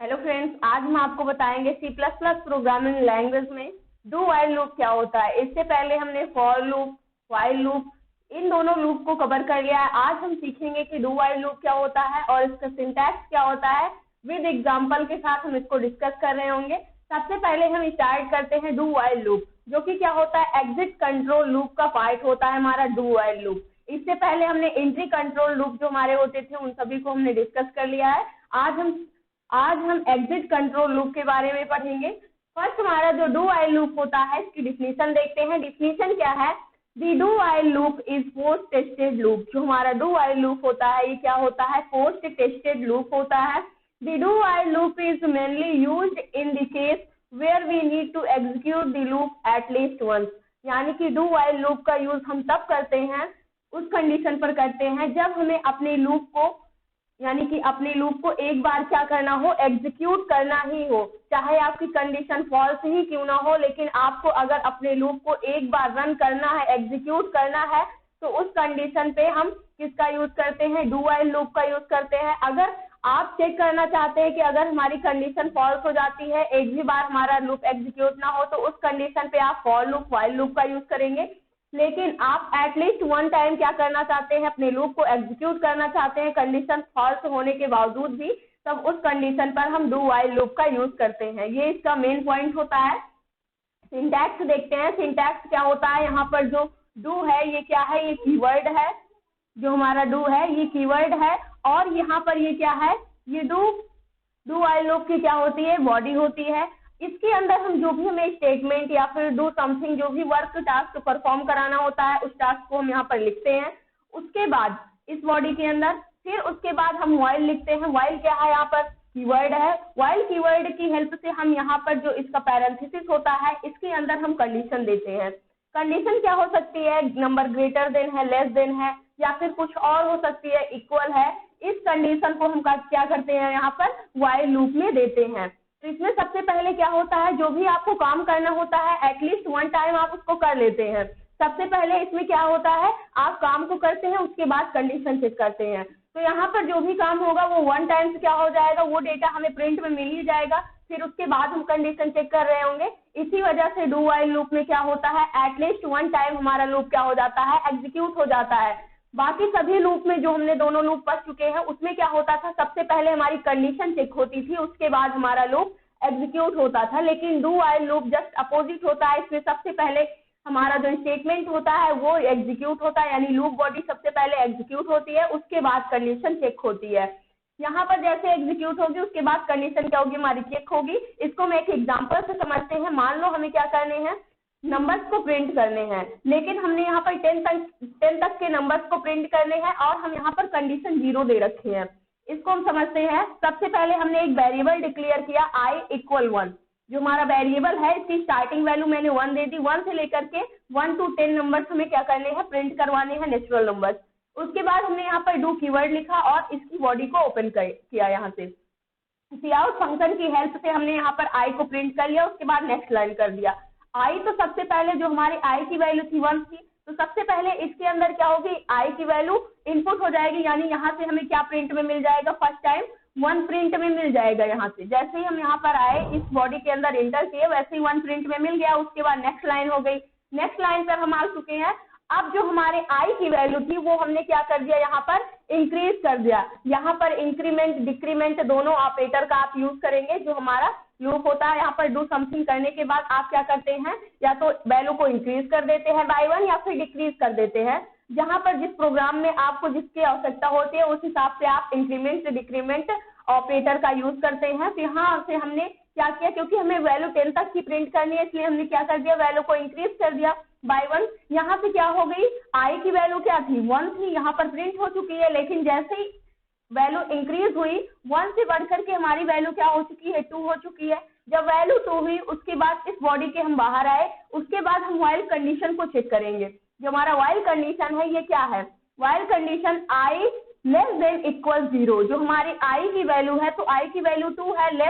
Hello friends, आज हम आपको बताएंगे C plus plus programming language में डू वाइल लूप क्या होता है। इससे पहले हमने फॉर लूप, वाइल लूप, इन दोनों लूप को कवर कर लिया है। आज हम सीखेंगे कि डू वाइल लूप क्या होता है और इसका सिंटैक्स क्या होता है। विद एग्जांपल के साथ हम इसको डिस्कस कर रहे होंगे। सबसे पहले हम स्टार्ट करते हैं डू वाइल लूप, जो कि क्या होता है, एग्जिट कंट्रोल लूप का पार्ट होता है हमारा डू वाइल लूप। इससे पहले हमने एंट्री कंट्रोल लूप जो हमारे होते थे उन सभी को हमने डिस्कस कर लिया है। आज हम एग्जिट कंट्रोल लूप के बारे में पढ़ेंगे। फर्स्ट हमारा जो डू वाइल लूप होता है इसकी डिफिनीशन देखते हैं। डिफिनीशन क्या है? The do while loop is post tested loop. जो हमारा डू वाइल लूप होता है ये क्या होता है? पोस्ट टेस्टेड लूप होता है। The do while loop is mainly used in the case where we need to execute the loop at least once. यानी कि डू वाइल लूप का यूज हम तब करते हैं, उस कंडीशन पर करते हैं जब हमें अपने लूप को एक बार क्या करना हो, एग्जीक्यूट करना ही हो। चाहे आपकी कंडीशन फॉल्स ही क्यों ना हो, लेकिन आपको अगर अपने लूप को एक बार रन करना है, एग्जीक्यूट करना है, तो उस कंडीशन पे हम किसका यूज करते हैं? डू वाइल लूप का यूज करते हैं। अगर आप चेक करना चाहते हैं कि अगर हमारी कंडीशन फॉल्स हो जाती है, एक भी बार हमारा लूप एग्जीक्यूट ना हो, तो उस कंडीशन पे आप फॉर लूप, वाइल लूप का यूज करेंगे। लेकिन आप एटलीस्ट वन टाइम क्या करना चाहते हैं? अपने लूप को एग्जीक्यूट करना चाहते हैं कंडीशन फॉल्स होने के बावजूद भी, तब उस कंडीशन पर हम डू वाइल लूप का यूज करते हैं। ये इसका मेन पॉइंट होता है। सिंटैक्स देखते हैं। सिंटैक्स क्या होता है? यहाँ पर जो डू है ये क्या है? ये कीवर्ड है। जो हमारा डू है ये कीवर्ड है, और यहाँ पर ये क्या है? ये डू वाइल लूप की क्या होती है? बॉडी होती है। इसके अंदर हम जो भी हमें स्टेटमेंट या फिर डू समथिंग, जो भी वर्क टास्क परफॉर्म कराना होता है, उस टास्क को हम यहाँ पर लिखते हैं। उसके बाद इस बॉडी के अंदर फिर उसके बाद हम वाइल लिखते हैं। वाइल क्या है? यहाँ पर कीवर्ड है। वाइल कीवर्ड की हेल्प से हम यहाँ पर जो इसका पैरेंथेसिस होता है, इसके अंदर हम कंडीशन देते हैं। कंडीशन क्या हो सकती है? नंबर ग्रेटर देन है, लेस देन है, या फिर कुछ और हो सकती है, इक्वल है। इस कंडीशन को हम क्या करते हैं? यहाँ पर वाइल लूप में देते हैं। तो इसमें सबसे पहले क्या होता है, जो भी आपको काम करना होता है एटलीस्ट वन टाइम आप उसको कर लेते हैं। सबसे पहले इसमें क्या होता है, आप काम को करते हैं, उसके बाद कंडीशन चेक करते हैं। तो यहाँ पर जो भी काम होगा वो वन टाइम से क्या हो जाएगा, वो डेटा हमें प्रिंट में मिल ही जाएगा। फिर उसके बाद हम कंडीशन चेक कर रहे होंगे। इसी वजह से डू वाइल लूप में क्या होता है, एटलीस्ट वन टाइम हमारा लूप क्या हो जाता है, एग्जीक्यूट हो जाता है। बाकी सभी लूप में जो हमने दोनों लूप पढ़ चुके हैं उसमें क्या होता था, सबसे पहले हमारी कंडीशन चेक होती थी, उसके बाद हमारा लूप एग्जीक्यूट होता था। लेकिन do while loop just opposite होता है। इसमें सबसे पहले हमारा जो स्टेटमेंट होता है वो एग्जीक्यूट होता है, यानी लूप बॉडी सबसे पहले एग्जीक्यूट होती है, उसके बाद कंडीशन चेक होती है। यहाँ पर जैसे एग्जीक्यूट होगी उसके बाद कंडीशन क्या होगी, हमारी चेक होगी। इसको मैं एक एग्जांपल से समझते हैं। मान लो हमें क्या करने हैं, नंबर्स को प्रिंट करने हैं, लेकिन हमने यहाँ पर 10 तक के नंबर्स को प्रिंट करने हैं और हम यहाँ पर कंडीशन 0 दे रखे हैं। इसको हम समझते हैं। सबसे पहले हमने एक वेरिएबल डिक्लेयर किया i = 1। जो हमारा वेरिएबल है इसकी स्टार्टिंग वैल्यू मैंने 1 दे दी। 1 से लेकर के 1 to 10 नंबर्स हमें क्या करने हैं, प्रिंट करवाने हैं, नेचुरल नंबर्स। उसके बाद हमने यहाँ पर डू कीवर्ड लिखा और इसकी बॉडी को ओपन किया। यहाँ से काउट फंक्शन की हेल्प से हमने यहाँ पर i को प्रिंट कर लिया। उसके बाद नेक्स्ट लाइन कर दिया। i तो सबसे पहले जो हमारी i की वैल्यू थी 1 थी, तो सबसे पहले इसके अंदर क्या होगी, i की वैल्यू इनपुट हो जाएगी। यानी यहाँ से हमें क्या प्रिंट में मिल जाएगा, फर्स्ट टाइम 1 प्रिंट में मिल जाएगा। यहाँ से जैसे ही हम यहाँ पर आए, इस बॉडी के अंदर इंटर किए, वैसे ही 1 प्रिंट में मिल गया। उसके बाद नेक्स्ट लाइन हो गई। नेक्स्ट लाइन पर हम आ चुके हैं। अब जो हमारे i की वैल्यू थी वो हमने क्या कर दिया, यहाँ पर इंक्रीज कर दिया। यहाँ पर इंक्रीमेंट डिक्रीमेंट दोनों ऑपरेटर का आप यूज करेंगे। जो हमारा लूप होता है, यहाँ पर डू समथिंग करने के बाद आप क्या करते हैं, या तो वैल्यू को इंक्रीज कर देते हैं बाय 1 या फिर डिक्रीज कर देते हैं। जहाँ पर जिस प्रोग्राम में आपको जिसकी आवश्यकता होती है उस हिसाब से आप इंक्रीमेंट डिक्रीमेंट ऑपरेटर का यूज करते हैं। तो यहाँ से हमने क्या किया, क्योंकि हमें वैल्यू 10 तक की प्रिंट करनी है, इसलिए हमने क्या कर दिया, वैल्यू को इंक्रीज कर दिया बाय 1। यहाँ से क्या हो गई, i की वैल्यू क्या थी, 1 थी, यहाँ पर प्रिंट हो चुकी है। लेकिन जैसे ही वैल्यू इंक्रीज हुई, 1 से बढ़कर के हमारी वैल्यू क्या हो चुकी है, 2 हो चुकी है। जब वैल्यू 2 हुई उसके बाद इस बॉडी के हम बाहर आए। उसके बाद हम वाइल कंडीशन को चेक करेंगे। जो हमारा वाइल कंडीशन है ये क्या है, वाइल कंडीशन i <= 0। जो हमारी i की वैल्यू है, तो i की वैल्यू 2 है, <=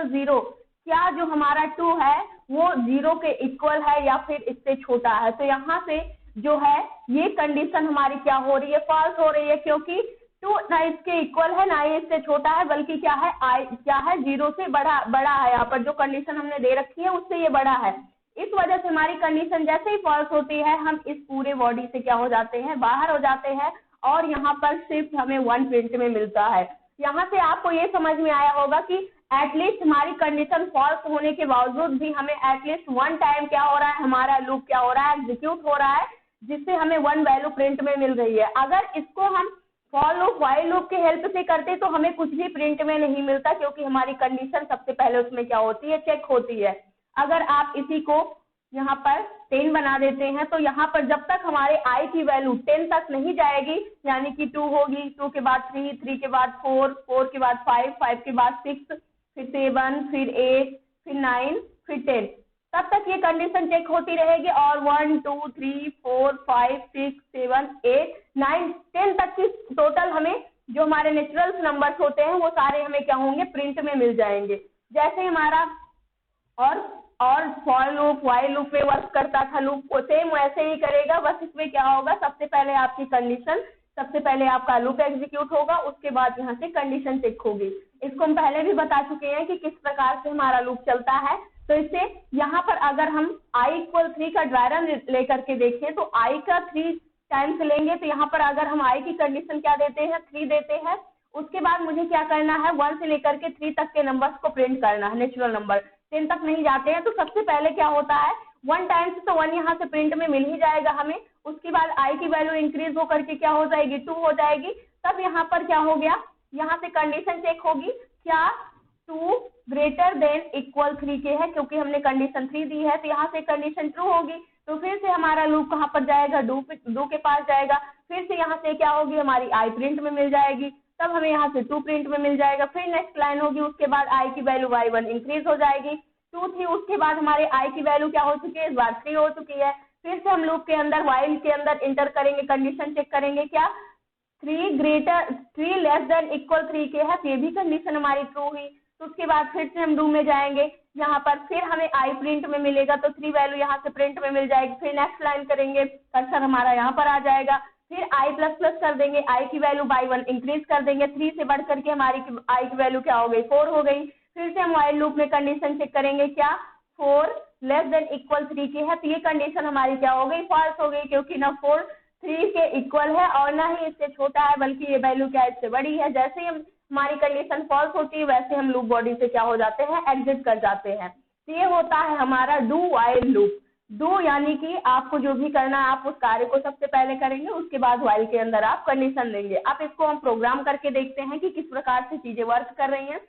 0। क्या जो हमारा 2 है वो 0 के इक्वल है या फिर इससे छोटा है? तो यहाँ से जो है ये कंडीशन हमारी क्या हो रही है, फॉल्स हो रही है, क्योंकि 2 ना इसके इक्वल है ना ही इससे छोटा है, बल्कि क्या है आई क्या है 0 से बड़ा है। यहाँ पर जो कंडीशन हमने दे रखी है उससे ये बड़ा है। इस वजह से हमारी कंडीशन जैसे ही फॉल्स होती है हम इस पूरे बॉडी से क्या हो जाते हैं, बाहर हो जाते हैं और यहाँ पर सिर्फ हमें 1 प्रिंट में मिलता है। यहाँ से आपको ये समझ में आया होगा कि एटलीस्ट हमारी कंडीशन फॉल्स होने के बावजूद भी हमें एटलीस्ट 1 टाइम क्या हो रहा है, हमारा लूप क्या हो रहा है, एग्जीक्यूट हो रहा है, जिससे हमें 1 वैल्यू प्रिंट में मिल रही है। अगर इसको हम फॉर लूप व्हाइल लूप के हेल्प से करते तो हमें कुछ भी प्रिंट में नहीं मिलता, क्योंकि हमारी कंडीशन सबसे पहले उसमें क्या होती है, चेक होती है। अगर आप इसी को यहाँ पर 10 बना देते हैं तो यहाँ पर जब तक हमारे i की वैल्यू 10 तक नहीं जाएगी, यानी कि 2 होगी, 2 के बाद 3, 3 के बाद 4, 4 के बाद 5, 5 के बाद 6, फिर 7, फिर 8, फिर 9, फिर 10, तब तक ये कंडीशन चेक होती रहेगी और 1, 2, 3, 4, 5, 6, 7, 8, 9, 10 तक की टोटल हमें जो हमारे नेचुरल नंबर्स होते हैं वो सारे हमें क्या होंगे, प्रिंट में मिल जाएंगे। जैसे हमारा और फॉर लूप व्हाइल लूप में वर्क करता था लूप, को सेम वैसे ही करेगा, बस इसमें क्या होगा, सबसे पहले आपकी कंडीशन, सबसे पहले आपका लूप एग्जीक्यूट होगा, उसके बाद यहाँ से कंडीशन चेक होगी। इसको हम पहले भी बता चुके हैं कि किस प्रकार से हमारा लूप चलता है। तो इससे यहाँ पर अगर हम i = 3 का ड्रायरन लेकर के देखें तो i का 3 टाइम्स लेंगे, तो यहाँ पर अगर हम i की कंडीशन क्या देते हैं, 3 देते हैं। उसके बाद मुझे क्या करना है, 1 से लेकर के 3 तक के नंबर्स को प्रिंट करना है, नेचुरल नंबर 10 तक नहीं जाते हैं। तो सबसे पहले क्या होता है, 1 टाइम्स तो 1 यहाँ से प्रिंट में मिल ही जाएगा हमें। उसके बाद i की वैल्यू इंक्रीज होकर के क्या हो जाएगी, 2 हो जाएगी। तब यहाँ पर क्या हो गया, यहाँ से कंडीशन चेक होगी, क्या 2 > 3 के है, क्योंकि हमने कंडीशन 3 दी है, तो यहाँ से कंडीशन ट्रू होगी। तो फिर से हमारा लूप कहाँ पर जाएगा, 2 के पास जाएगा। फिर से यहाँ से क्या होगी, हमारी i प्रिंट में मिल जाएगी, तब हमें यहाँ से 2 प्रिंट में मिल जाएगा। फिर नेक्स्ट लाइन होगी, उसके बाद i की वैल्यू y1 इंक्रीज हो जाएगी, 2 थी, उसके बाद हमारे i की वैल्यू क्या हो चुकी है, इस बार 3 हो चुकी है। फिर से हम लूप के अंदर व्हाइल के अंदर इंटर करेंगे, कंडीशन चेक करेंगे, क्या 3 <= 3 के है, ये भी कंडीशन हमारी ट्रू हुई। तो उसके बाद फिर से हम डू में जाएंगे, यहाँ पर फिर हमें i प्रिंट में मिलेगा, तो 3 वैल्यू यहाँ से प्रिंट में मिल जाएगी। फिर नेक्स्ट लाइन करेंगे, कर्सर हमारा यहाँ पर आ जाएगा, फिर i++ कर देंगे, i की वैल्यू y1 इंक्रीज कर देंगे, 3 से बढ़ करके हमारी i की वैल्यू क्या हो गई, 4 हो गई। फिर से हम व्हाइल लूप में कंडीशन चेक करेंगे, क्या 4 <= 3 के है, तो ये कंडीशन हमारी क्या हो गई, फॉल्स हो गई, क्योंकि ना 4 3 के इक्वल है और ना ही इससे छोटा है, बल्कि ये वैल्यू क्या इससे बड़ी है। जैसे ही हमारी कंडीशन फॉल्स होती है वैसे हम लूप बॉडी से क्या हो जाते हैं, एग्जिट कर जाते हैं। तो ये होता है हमारा डू व्हाइल लूप। डू यानी कि आपको जो भी करना है आप उस कार्य को सबसे पहले करेंगे, उसके बाद व्हाइल के अंदर आप कंडीशन देंगे। अब इसको हम प्रोग्राम करके देखते हैं कि किस प्रकार से चीजें वर्क कर रही हैं।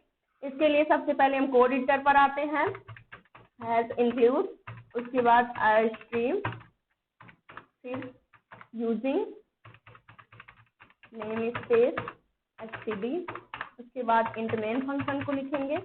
इसके लिए सबसे पहले हम कोड एडिटर पर आते हैं, हैज इंक्लूड, उसके बाद स्ट्रीम, फिर यूजिंग नेम स्पेस std, उसके बाद इंट मेन फंक्शन को लिखेंगे।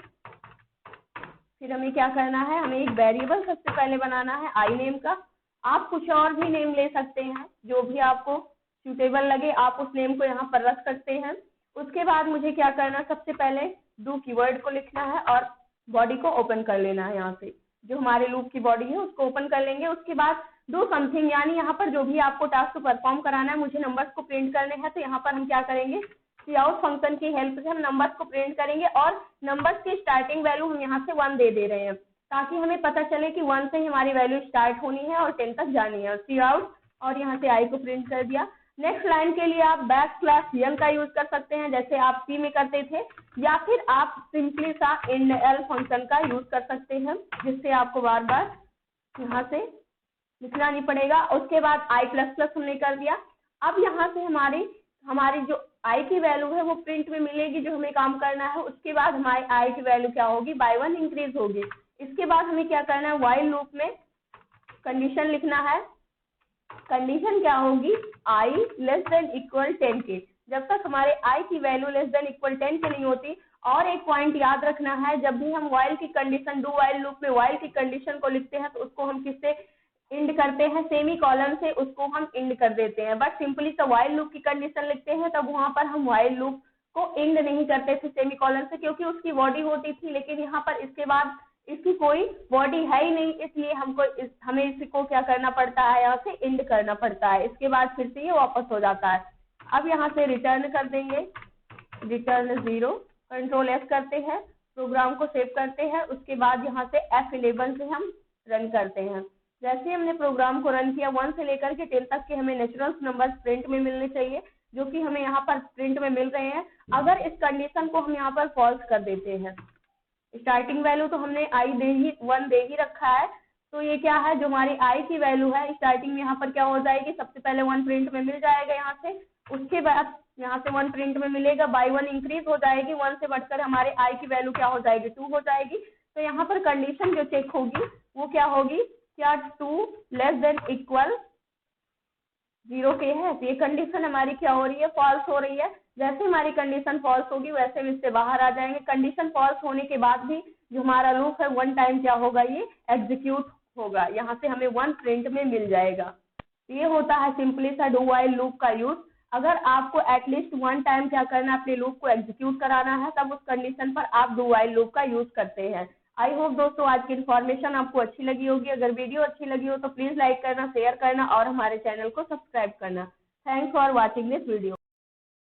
फिर हमें क्या करना है, हमें एक वेरिएबल सबसे पहले बनाना है आई नेम का। आप कुछ और भी नेम ले सकते हैं, जो भी आपको सूटेबल लगे आप उस नेम को यहाँ पर रख सकते हैं। उसके बाद मुझे क्या करना है, सबसे पहले डू कीवर्ड को लिखना है और बॉडी को ओपन कर लेना है। यहाँ से जो हमारे लूप की बॉडी है उसको ओपन कर लेंगे। उसके बाद डू समथिंग, यानी यहाँ पर जो भी आपको टास्क परफॉर्म कराना है, मुझे नंबर्स को प्रिंट करने हैं, तो यहाँ पर हम क्या करेंगे, काउट फंक्शन की हेल्प से हम नंबर्स को प्रिंट करेंगे और नंबर्स की स्टार्टिंग वैल्यू हम यहाँ से 1 दे रहे हैं, ताकि हमें पता चले कि 1 से ही हमारी वैल्यू स्टार्ट होनी है और 10 तक जानी है। काउट और यहाँ से i को प्रिंट कर दिया। नेक्स्ट लाइन के लिए आप \n का यूज कर सकते हैं, जैसे आप C में करते थे, या फिर आप सिंपली सा INL फंक्शन का यूज कर सकते हैं, जिससे आपको बार बार यहाँ से लिखना नहीं पड़ेगा। उसके बाद i++ हमने कर दिया। अब यहाँ से हमारी जो i की वैल्यू है वो प्रिंट में मिलेगी, जो हमें काम करना है। उसके बाद हमारी i की वैल्यू क्या होगी, y1 इंक्रीज होगी। इसके बाद हमें क्या करना है, व्हाइल लूप में कंडीशन लिखना है। कंडीशन क्या होगी, i <= 10 के। जब तक हमारे i की वैल्यू <= 10 के नहीं होती। और एक पॉइंट याद रखना है, जब भी हम व्हाइल की कंडीशन, डू व्हाइल लूप में व्हाइल की कंडीशन को लिखते हैं तो उसको हम किससे इंड करते हैं, सेमी कॉलन से उसको हम इंड कर देते हैं। बट सिंपली तो व्हाइल लूप की कंडीशन लिखते हैं तब वहां पर हम व्हाइल लूप को इंड नहीं करते थे सेमी कॉलन से, क्योंकि उसकी बॉडी होती थी। लेकिन यहाँ पर इसके बाद इसकी कोई बॉडी है ही नहीं, इसलिए हमें इसको क्या करना पड़ता है, यहाँ से इंड करना पड़ता है। इसके बाद फिर से ये वापस हो जाता है। अब यहाँ से रिटर्न कर देंगे, रिटर्न 0, कंट्रोल F करते हैं, प्रोग्राम को सेव करते हैं। उसके बाद यहाँ से F11 से हम रन करते हैं। जैसे हमने प्रोग्राम को रन किया 1 से लेकर के 10 तक के हमें नेचुरल नंबर प्रिंट में मिलने चाहिए, जो कि हमें यहाँ पर प्रिंट में मिल रहे हैं। अगर इस कंडीशन को हम यहाँ पर फॉल्स कर देते हैं, स्टार्टिंग वैल्यू तो हमने आई 1 दे ही रखा है, तो ये क्या है, जो हमारी आई की वैल्यू है स्टार्टिंग में यहाँ पर क्या हो जाएगी, सबसे पहले 1 प्रिंट में मिल जाएगा यहाँ से, उसके बाद यहाँ से 1 प्रिंट में मिलेगा, बाई 1 इंक्रीज हो जाएगी, 1 से बढ़कर हमारे आई की वैल्यू क्या हो जाएगी, 2 हो जाएगी। तो यहाँ पर कंडीशन जो चेक होगी वो क्या होगी, क्या 2 लेस देन इक्वल 0 के है, तो ये कंडीशन हमारी क्या हो रही है, फॉल्स हो रही है। जैसे हमारी कंडीशन फॉल्स होगी वैसे हम इससे बाहर आ जाएंगे। कंडीशन फॉल्स होने के बाद भी जो हमारा लूप है 1 टाइम क्या होगा, ये एग्जीक्यूट होगा, यहाँ से हमें 1 प्रिंट में मिल जाएगा। ये होता है सिंपली सा डू व्हाइल लूप का यूज। अगर आपको एटलीस्ट 1 टाइम क्या करना है, अपने लूप को एग्जीक्यूट कराना है, तब उस कंडीशन पर आप डू व्हाइल लूप का यूज करते हैं। आई होप दोस्तों आज की इन्फॉर्मेशन आपको अच्छी लगी होगी। अगर वीडियो अच्छी लगी हो तो प्लीज लाइक करना, शेयर करना और हमारे चैनल को सब्सक्राइब करना। Thanks for watching this video.